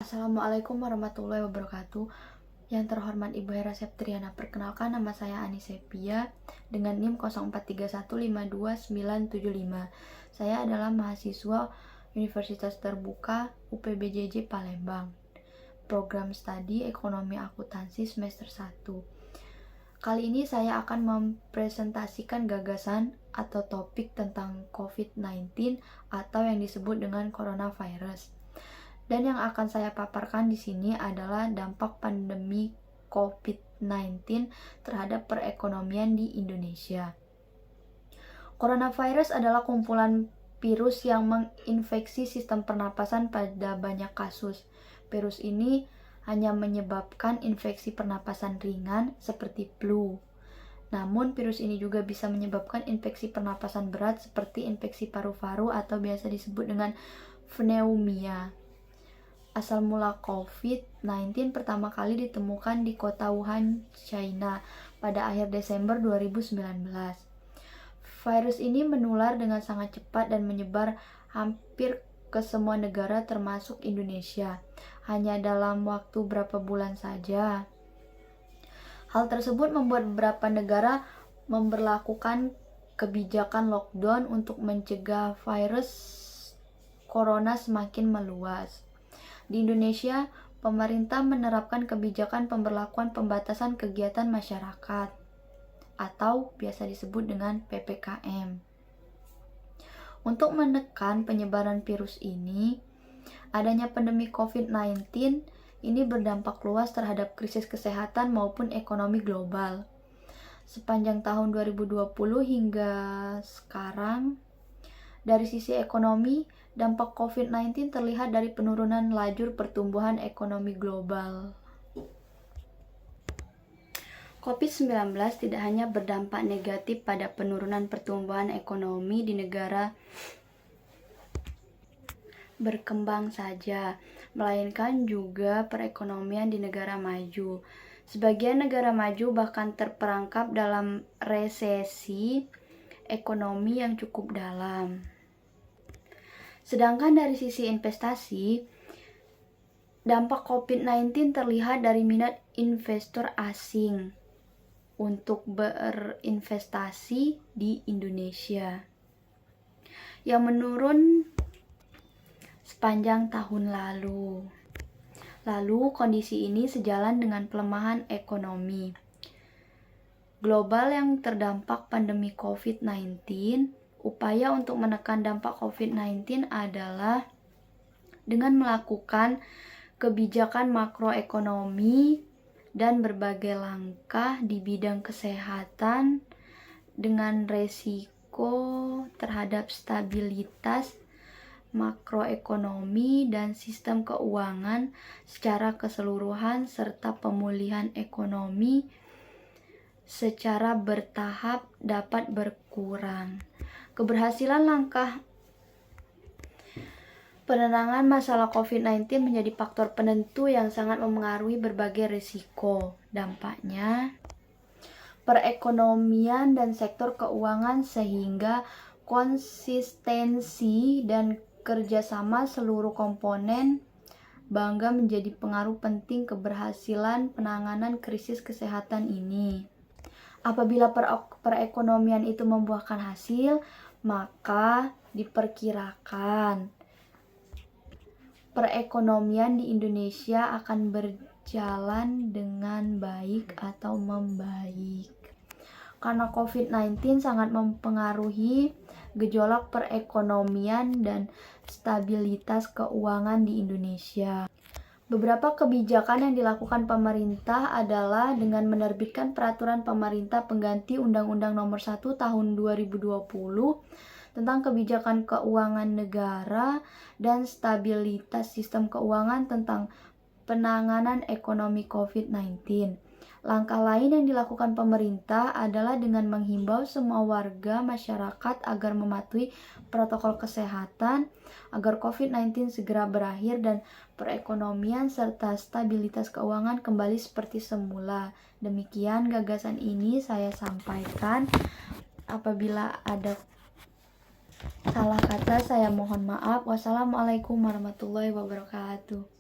Assalamualaikum warahmatullahi wabarakatuh. Yang terhormat Ibu Hera Septriana, perkenalkan nama saya Ani Sepia dengan NIM 0431522975. Saya adalah mahasiswa Universitas Terbuka UPBJJ Palembang, program studi Ekonomi Akuntansi semester 1. Kali ini saya akan mempresentasikan gagasan atau topik tentang COVID-19 atau yang disebut dengan coronavirus. Dan yang akan saya paparkan di sini adalah dampak pandemi COVID-19 terhadap perekonomian di Indonesia. Coronavirus adalah kumpulan virus yang menginfeksi sistem pernapasan pada banyak kasus. Virus ini hanya menyebabkan infeksi pernapasan ringan seperti flu. Namun, virus ini juga bisa menyebabkan infeksi pernapasan berat seperti infeksi paru-paru atau biasa disebut dengan pneumonia. Asal mula COVID-19 pertama kali ditemukan di kota Wuhan, China pada akhir Desember 2019. Virus ini menular dengan sangat cepat dan menyebar hampir ke semua negara termasuk Indonesia, hanya dalam waktu berapa bulan saja. Hal tersebut membuat beberapa negara memberlakukan kebijakan lockdown untuk mencegah virus corona semakin meluas. Di Indonesia, pemerintah menerapkan kebijakan pemberlakuan pembatasan kegiatan masyarakat atau biasa disebut dengan PPKM. Untuk menekan penyebaran virus ini, adanya pandemi COVID-19 ini berdampak luas terhadap krisis kesehatan maupun ekonomi global. Sepanjang tahun 2020 hingga sekarang, dari sisi ekonomi, dampak COVID-19 terlihat dari penurunan lajur pertumbuhan ekonomi global. COVID-19 tidak hanya berdampak negatif pada penurunan pertumbuhan ekonomi di negara berkembang saja, melainkan juga perekonomian di negara maju. Sebagian negara maju bahkan terperangkap dalam resesi ekonomi yang cukup dalam. Sedangkan dari sisi investasi, dampak COVID-19 terlihat dari minat investor asing untuk berinvestasi di Indonesia yang menurun sepanjang tahun lalu. Lalu kondisi ini sejalan dengan pelemahan ekonomi global yang terdampak pandemi COVID-19. Upaya untuk menekan dampak COVID-19 adalah dengan melakukan kebijakan makroekonomi dan berbagai langkah di bidang kesehatan dengan resiko terhadap stabilitas makroekonomi dan sistem keuangan secara keseluruhan serta pemulihan ekonomi secara bertahap dapat berkurang. Keberhasilan langkah penanganan masalah COVID-19 menjadi faktor penentu yang sangat memengaruhi berbagai risiko. Dampaknya perekonomian dan sektor keuangan sehingga konsistensi dan kerjasama seluruh komponen bangga menjadi pengaruh penting keberhasilan penanganan krisis kesehatan ini. Apabila perekonomian itu membuahkan hasil, maka diperkirakan perekonomian di Indonesia akan berjalan dengan baik atau membaik. Karena COVID-19 sangat mempengaruhi gejolak perekonomian dan stabilitas keuangan di Indonesia. Beberapa kebijakan yang dilakukan pemerintah adalah dengan menerbitkan peraturan pemerintah pengganti Undang-Undang Nomor 1 Tahun 2020 tentang kebijakan keuangan negara dan stabilitas sistem keuangan tentang penanganan ekonomi COVID-19. Langkah lain yang dilakukan pemerintah adalah dengan menghimbau semua warga masyarakat agar mematuhi protokol kesehatan agar COVID-19 segera berakhir dan perekonomian serta stabilitas keuangan kembali seperti semula. Demikian gagasan ini saya sampaikan. Apabila ada salah kata saya mohon maaf. Wassalamualaikum warahmatullahi wabarakatuh.